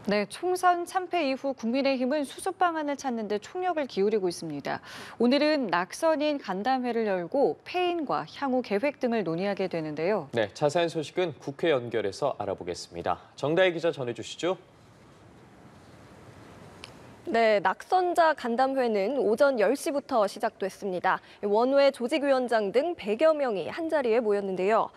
네, 총선 참패 이후 국민의힘은 수습 방안을 찾는 데 총력을 기울이고 있습니다. 오늘은 낙선인 간담회를 열고 패인과 향후 계획 등을 논의하게 되는데요. 네, 자세한 소식은 국회 연결해서 알아보겠습니다. 정다혜 기자 전해주시죠. 네, 낙선자 간담회는 오전 10시부터 시작됐습니다. 원외 조직위원장 등 100여 명이 한자리에 모였는데요.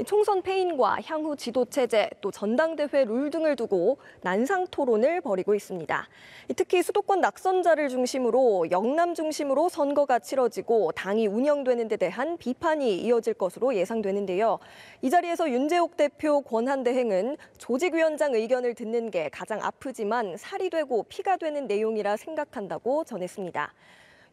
총선 패인과 향후 지도체제, 또 전당대회 룰 등을 두고 난상 토론을 벌이고 있습니다. 특히 수도권 낙선자를 중심으로 영남 중심으로 선거가 치러지고 당이 운영되는 데 대한 비판이 이어질 것으로 예상되는데요. 이 자리에서 윤재옥 대표 권한대행은 조직위원장 의견을 듣는 게 가장 아프지만 살이 되고 피가 되는 내용이라 생각한다고 전했습니다.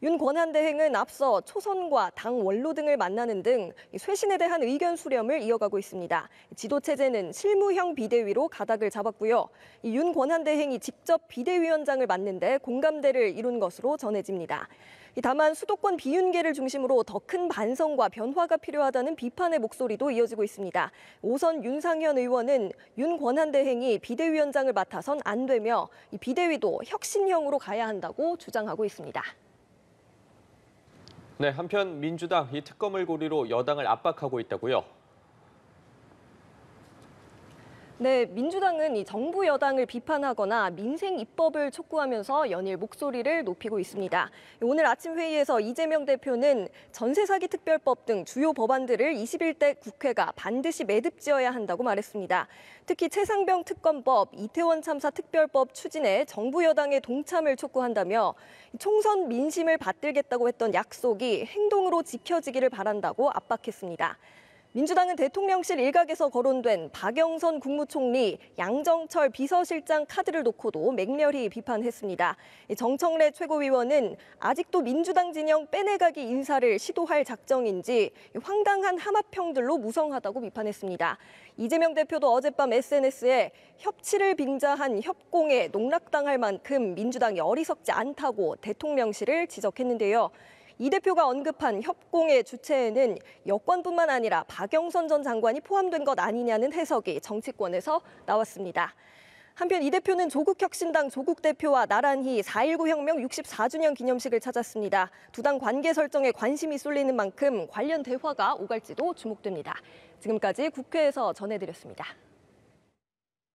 윤 권한대행은 앞서 초선과 당 원로 등을 만나는 등 쇄신에 대한 의견 수렴을 이어가고 있습니다. 지도체제는 실무형 비대위로 가닥을 잡았고요. 윤 권한대행이 직접 비대위원장을 맡는데 공감대를 이룬 것으로 전해집니다. 다만 수도권 비윤계를 중심으로 더 큰 반성과 변화가 필요하다는 비판의 목소리도 이어지고 있습니다. 오선 윤상현 의원은 윤 권한대행이 비대위원장을 맡아선 안 되며 이 비대위도 혁신형으로 가야 한다고 주장하고 있습니다. 네, 한편 민주당 이 특검을 고리로 여당을 압박하고 있다고요. 네, 민주당은 이 정부 여당을 비판하거나 민생 입법을 촉구하면서 연일 목소리를 높이고 있습니다. 오늘 아침 회의에서 이재명 대표는 전세 사기 특별법 등 주요 법안들을 21대 국회가 반드시 매듭지어야 한다고 말했습니다. 특히 최상병 특검법, 이태원 참사 특별법 추진에 정부 여당의 동참을 촉구한다며 총선 민심을 받들겠다고 했던 약속이 행동으로 지켜지기를 바란다고 압박했습니다. 민주당은 대통령실 일각에서 거론된 박영선 국무총리, 양정철 비서실장 카드를 놓고도 맹렬히 비판했습니다. 정청래 최고위원은 아직도 민주당 진영 빼내가기 인사를 시도할 작정인지 황당한 함합형들로 무성하다고 비판했습니다. 이재명 대표도 어젯밤 SNS에 협치를 빙자한 협공에 농락당할 만큼 민주당이 어리석지 않다고 대통령실을 지적했는데요. 이 대표가 언급한 협공의 주체에는 여권뿐만 아니라 박영선 전 장관이 포함된 것 아니냐는 해석이 정치권에서 나왔습니다. 한편 이 대표는 조국혁신당 조국 대표와 나란히 4.19 혁명 64주년 기념식을 찾았습니다. 두 당 관계 설정에 관심이 쏠리는 만큼 관련 대화가 오갈지도 주목됩니다. 지금까지 국회에서 전해드렸습니다.